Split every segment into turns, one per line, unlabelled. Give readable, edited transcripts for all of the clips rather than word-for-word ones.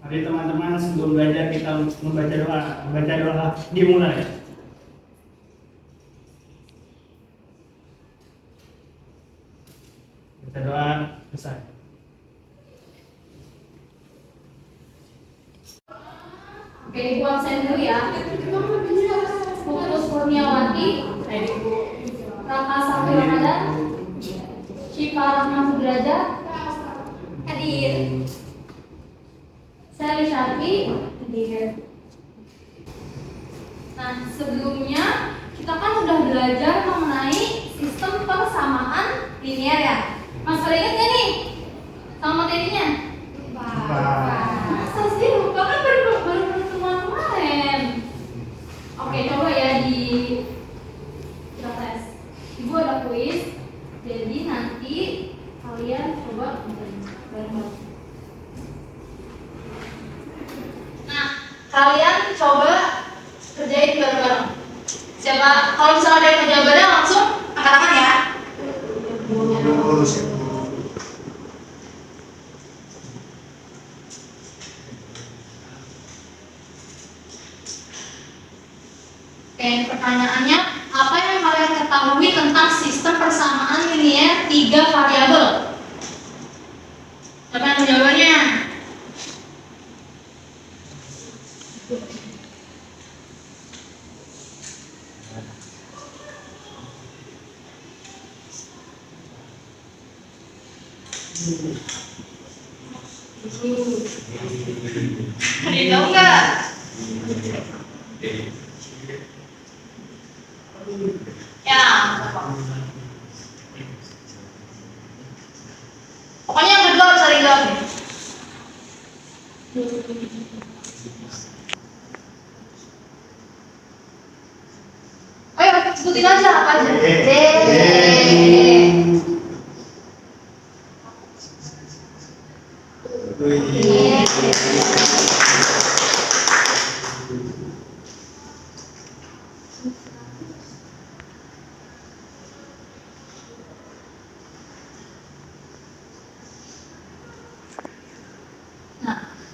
Mari teman-teman sebelum belajar kita membaca doa. Membaca doa dimulai. Baca doa selesai.
Oke, Ibu absen dulu ya. Putri Kurniawati, Raka Sakti Ramadan, Syifa Rahma Sudrajat, hadir. Sally Syafi, hadir. Nah, sebelumnya kita kan udah belajar mengenai sistem persamaan linear ya. Mas pada ingat gak nih sama materinya? Masa sih lupa kan baru pertemuan kemarin. Oke, coba ya di kita tes. Ibu ada kuis, jadi nanti kalian coba bareng-bareng. Nah, kalian coba kerjain bareng-bareng. Siapa? Kalau misalnya ada yang kerja bareng langsung angkat tangan ya. Oke, pertanyaannya, apa yang kalian ketahui tentang sistem persamaan linear 3 variabel? Siapa yang menjawabnya? Ada yang tahu nggak? Ya, pokoknya yang kedua harus ada jawab. Ayo sebutin aja apa aja. D.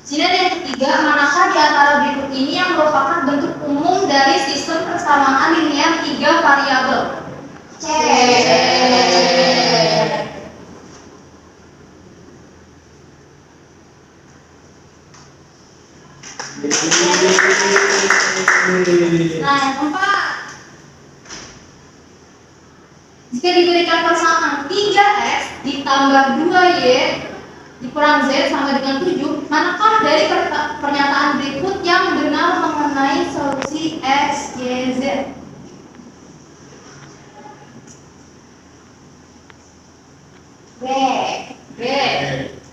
Sini ada yang ketiga, manakah di antara berikut ini yang merupakan bentuk umum dari sistem persamaan linear 3 variabel? C. Nah, yang keempat, jika diberikan persamaan 3x ditambah 2y dikurang z sama dengan 7, manakah dari pernyataan berikut yang benar mengenai solusi x, y, z? B. B.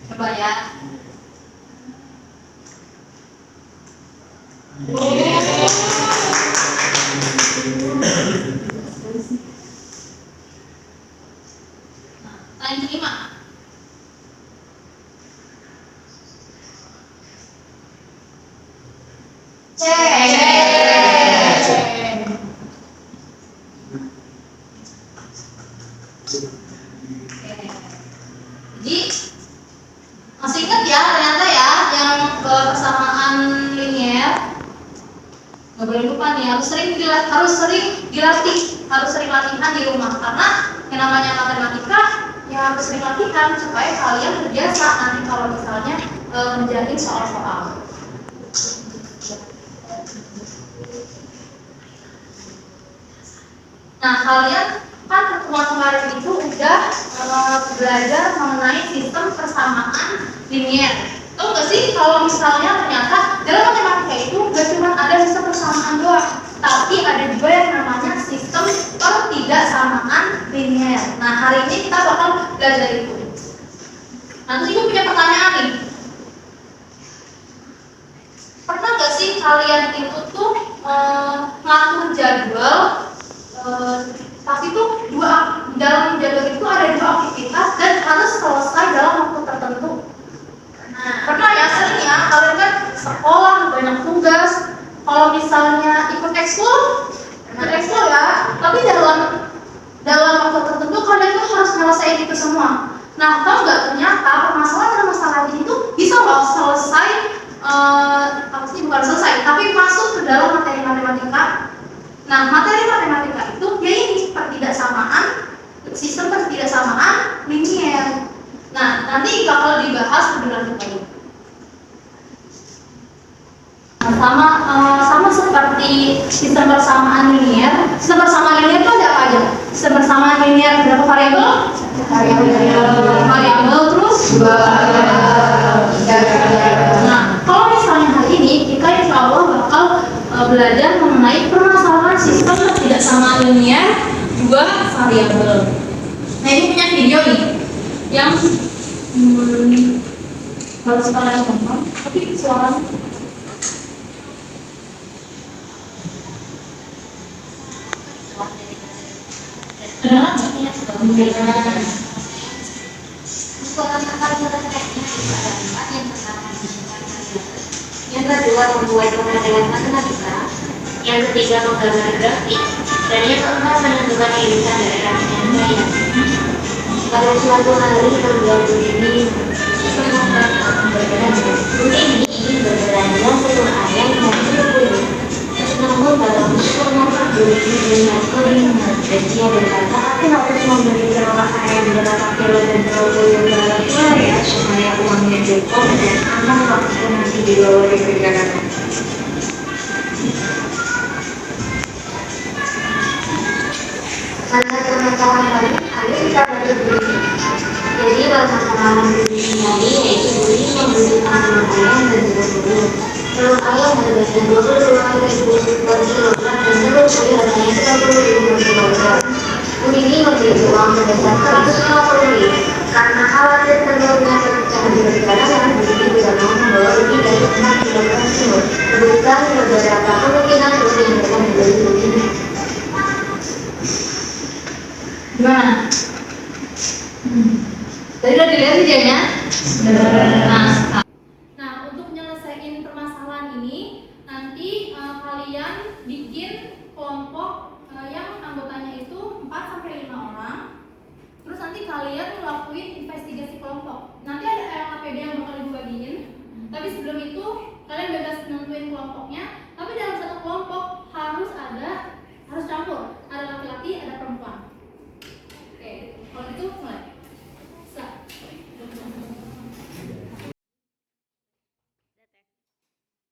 Coba ya. Nah, yang kelima. C. Jadi masih ingat ya ternyata ya yang persamaan linear, nggak boleh lupa nih, harus sering latihan di rumah, karena yang namanya matematika ya harus sering latihan supaya kalian terbiasa nanti kalau misalnya menjalin soal-soal. Nah, kalian kan pertemuan kemarin itu udah belajar mengenai sistem persamaan linear. Tahu nggak sih kalau misalnya ternyata dalam matematika itu gak cuma ada sistem persamaan doang, tapi ada juga yang namanya sistem pertidaksamaan linear. Nah, hari ini kita bakal belajar itu. Nanti ibu punya pertanyaan nih. Pernah nggak sih kalian itu tuh ngatur jadwal? Pasti tuh dalam jadwal itu ada 2 aktivitas dan harus selesai dalam waktu tertentu. Nah, pernah ya sering ya kalian kan sekolah banyak tugas. Kalau misalnya ikut ekskul ya, tapi dalam waktu tertentu kalian tuh harus nyelesain itu semua. Nah, tahu nggak ternyata permasalahan ini tuh bisa loh selesai apa sih, bukan selesai, tapi masuk ke dalam materi matematika. Nah, materi matematika itu dia ini pertidaksamaan, sistem pertidaksamaan linier. Nah, nanti bakal dibahas lebih lanjut lagi. Sama seperti sistem persamaan linier. Sistem persamaan linier itu ada apa aja? Sistem persamaan linier berapa variabel? Variabel terus dua. Nah, kalau misalnya hari ini kita insya Allah bakal belajar mengenai permasalahan sistem pertidaksamaan linier dua variabel. Nah, ini punya video nih yang harus kalian tonton, tapi suaranya
yang kedua membuat pengetahuan matematika, yang ketiga menggambar grafik, dan yang keempat menentukan irisan daerah dengan gaya. Pada suatu hari pembantu ini semoga ini ingin berbelanja ke ayam dan berbunyi. Namun dalam supermarket berisi dengan keringat dan dia berkata, aku harus membeli berapa ayam, berapa kilo dan berapa berapa kilo ya supaya uangnya cukup dan aman waktu nanti dibawa di perjalanan. Karena pengetahuan paling ada kita baru beli. Jadi permasalahan beli tadi yaitu beli membeli ayam dan berburu. Telur ayam harganya 22.000 per kilogram dan telur putih harganya 30.000 per kilogram. Bu ini memberi uang sebesar 150.000 karena khawatir telurnya pecah di perjalanan. Bu ini tidak mau membawa lebih dari 4 kilogram telur. Sebutkan beberapa kemungkinan telur yang akan dibeli Bu ini.
gimana? Tadi udah dilihat videonya? Nah, untuk menyelesaikan permasalahan ini, nanti kalian bikin kelompok yang anggotanya itu 4-5 orang. Terus nanti kalian ngelakuin investigasi kelompok. Nanti ada LKPD yang bakal ibu bagiin. Tapi sebelum itu, kalian bebas nentuin kelompoknya. Tapi dalam satu kelompok harus campur. Ada laki-laki, ada perempuan. Oke, kalau itu mulai.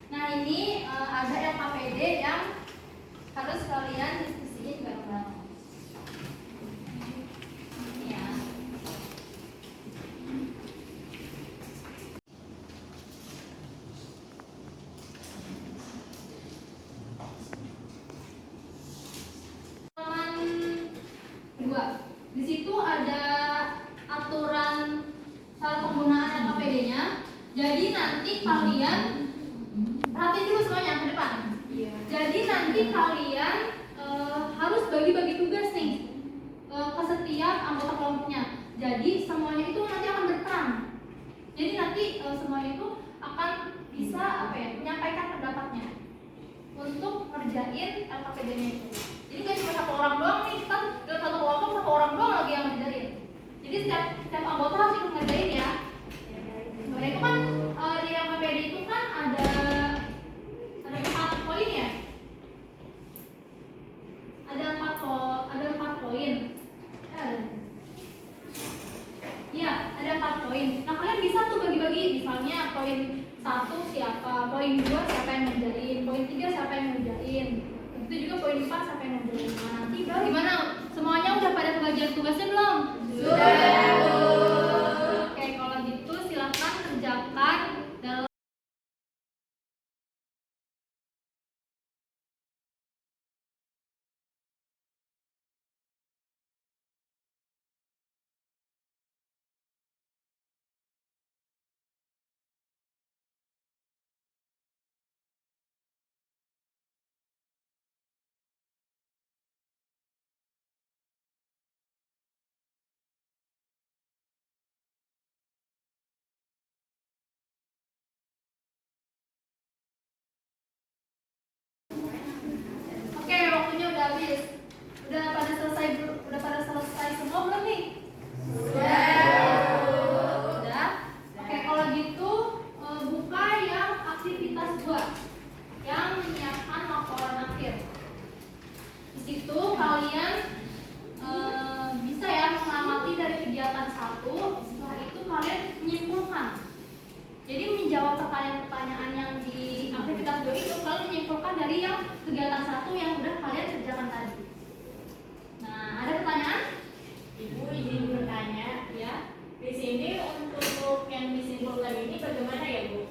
Nah, ini ada LKPD yang harus kalian diskusiin bareng-bareng. Ya. Halaman 2. Di situ ada aturan cara penggunaan LKPD-nya. Jadi nanti kalian perhatiin dulu semuanya ke depan. Jadi nanti kalian harus bagi-bagi tugas nih ke setiap anggota kelompoknya. Jadi semuanya itu nanti akan berperan. Jadi nanti semuanya itu akan bisa menyampaikan pendapatnya untuk ngerjain LKPD-nya itu. Jadi nggak cuma satu orang doang nih, kan dalam satu kelompok satu orang doang lagi yang ngerjain. Jadi setiap anggota harus ikut ngerjain ya. Nah, itu kan di LKPD itu kan ada 4 poin ya. Ada 4 poin. Iya, ada 4 poin. Nah, kalian bisa tuh bagi-bagi, misalnya poin 1 siapa, poin 2 siapa yang ngerjain, poin 3 siapa yang ngerjain. Itu juga poin 4 siapa yang ngerjain. Nah, nanti gimana? Semuanya udah pada kebagian tugasnya belum? Sudah. dari yang kegiatan 1 yang udah kalian kerjakan tadi. Nah, ada pertanyaan?
Ibu izin bertanya ya. Di sini untuk yang disimpulkan ini bagaimana ya Bu?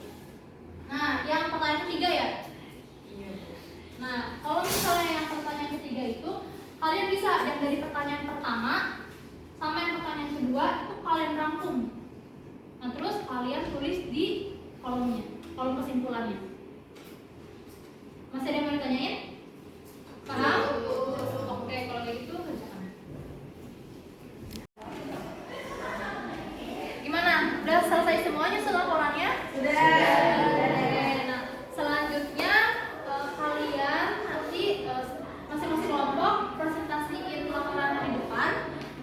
Nah, yang pertanyaan ketiga ya.
Iya.
Nah, kalau misalnya yang pertanyaan ketiga itu kalian bisa yang dari pertanyaan pertama sampai yang pertanyaan kedua itu kalian rangkum. Nah, terus kalian tulis di kolomnya, kolom kesimpulannya. Masih ada yang mau ditanyain? Paham? Oke, kalau kayak gitu kerjakan. Gimana? Udah selesai semuanya laporannya? Sudah. Nah, selanjutnya kalian nanti masing-masing kelompok presentasiin laporan di depan.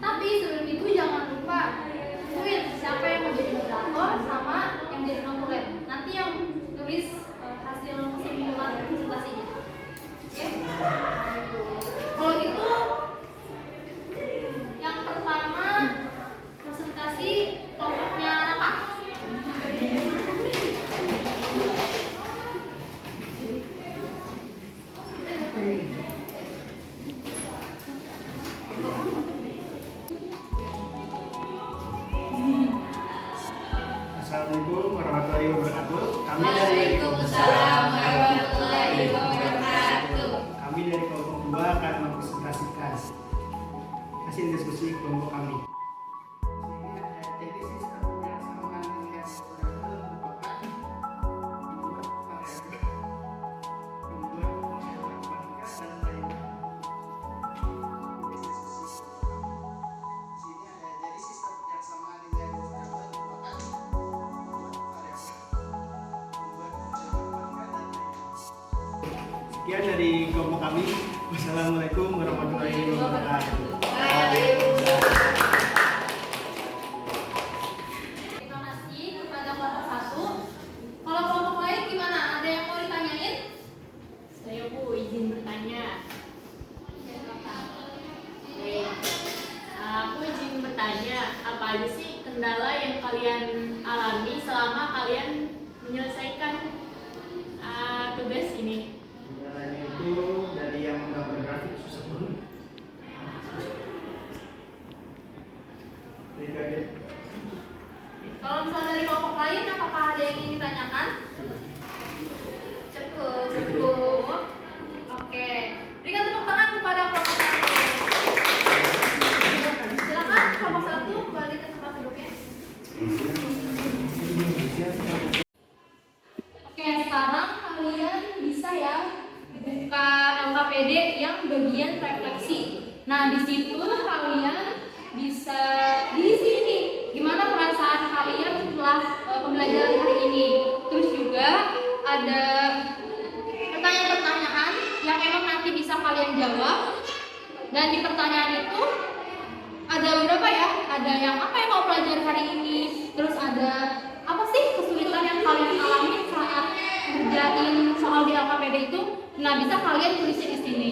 Tapi sebelum itu jangan lupa tentuin siapa yang mau jadi moderator sama yang jadi pemulai. Nanti yang tulis hasil kesimpulan presentasinya. Oke? Kalau gitu yang pertama presentasi kelompoknya apa?
Assalamualaikum warahmatullahi wabarakatuh.
Waalaikumsalam warahmatullahi wabarakatuh.
Kami dari kelompok 2 akan mempresentasikan hasil diskusi kelompok kami. Jadi sistem yang sama dengan merupakan dua variabel membuat matematika dan lainnya. Sini ada jadi sistem yang sama dengan merupakan dua variabel membuat matematika dan lainnya. Sekian dari kelompok kami. Wassalamualaikum warahmatullahi wabarakatuh.
Terima kasih kepada kelompok 1. Kalau kelompok lain gimana? Ada yang mau ditanyain?
Saya Bu izin bertanya. Baik. Aku izin bertanya, apa aja sih kendala yang kalian alami selama kalian menyelesaikan tugas ini?
Kendalanya itu dari yang menggambar grafik susah banget.
Kalau misalnya dari kelompok lain, apakah ada yang ingin ditanyakan? Cukup. Oke. Berikan tepuk tangan kepada kelompok 1. Silakan kelompok 1 kembali ke tempat duduknya. Oke, sekarang kalian bisa ya buka LKPD yang bagian refleksi. Nah, di situ kalian bisa di sini gimana perasaan kalian setelah pembelajaran hari ini. Terus juga ada pertanyaan-pertanyaan yang memang nanti bisa kalian jawab. Dan di pertanyaan itu ada beberapa ya, ada yang apa yang kau pelajari hari ini, terus ada apa sih kesulitan yang kalian alami saat ngerjain soal di LKPD itu. Nah, bisa kalian tulisnya di sini.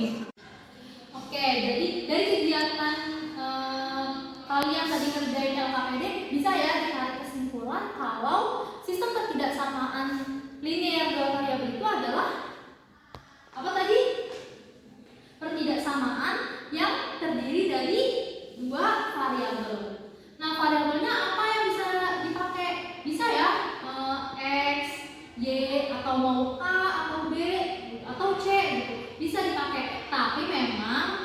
Oke, jadi dari kegiatan kalian tadi ngerjain LKPD bisa ya ditarik kesimpulan kalau sistem ketidaksamaan linear dua variabel itu adalah apa tadi? Pertidaksamaan yang terdiri dari dua variabel. Nah, variabelnya apa yang bisa dipakai? Bisa ya X, Y, atau mau A, atau B, atau C gitu. Bisa dipakai. Tapi memang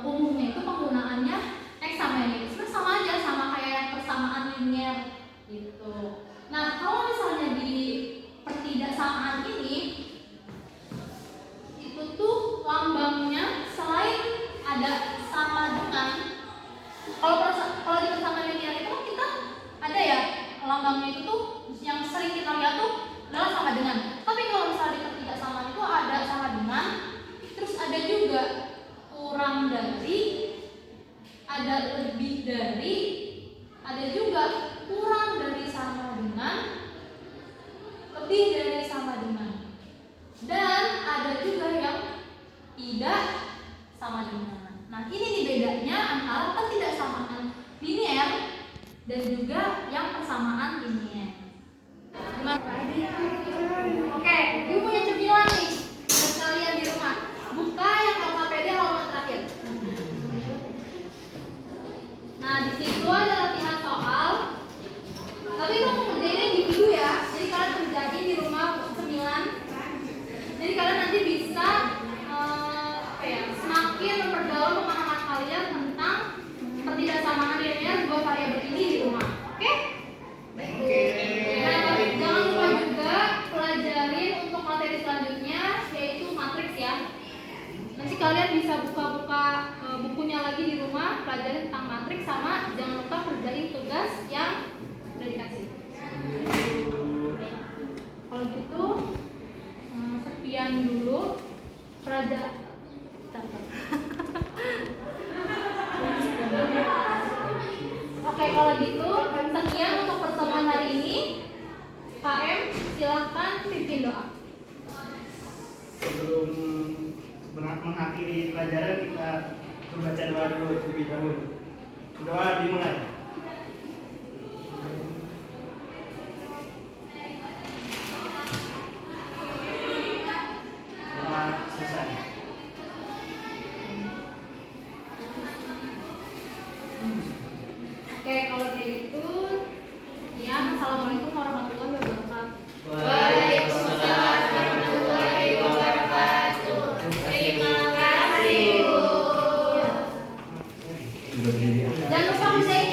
umumnya itu penggunaannya X sama Y. Sebenarnya sama aja, sama kayak persamaan linear gitu. Nah, kalau misalnya di pertidaksamaan ini itu tuh lambangnya selain ada sama dengan, kalau di persamaan linear itu kan kita ada ya lambangnya itu tuh yang sering kita lihat tuh adalah sama dengan. Tapi kalau misalnya di pertidaksamaan itu ada sama dengan, terus ada juga kurang dari, ada lebih dari, ada juga kurang dari sama dengan, lebih dari sama dengan, dan ada juga yang tidak sama dengan. Nah, ini nih bedanya antara ketidaksamaan linear dan juga yang persamaan linear. Gimana? Oke, ibu punya cemilan nih buat kalian kita mau ngerjain individu ya. Jadi kalian kerjain di rumah untuk 9. Jadi kalian nanti bisa semakin memperdalam pemahaman kalian tentang ketidaksamaan linear dua variabel ini di rumah. Oke?
Oke.
Nah, jangan lupa juga pelajarin untuk materi selanjutnya yaitu matriks ya. Nanti kalian bisa buka-buka bukunya lagi di rumah, pelajarin tentang matriks sama jangan lupa kerjain tugas yang udah dikasih. Kalau gitu sekian dulu pelajaran. Oke, kalau gitu sekian untuk pertemuan hari ini. KM silahkan pimpin doa.
Sebelum mengakhiri pelajaran kita membaca doa dulu terlebih dahulu. Doa dimulai. Doa selesai.
Oke, kalau gitu ya, assalamualaikum warahmatullahi wabarakatuh.
Waalaikumsalam warahmatullahi wabarakatuh. Terima kasih, Bu.
Jangan lupa kerjain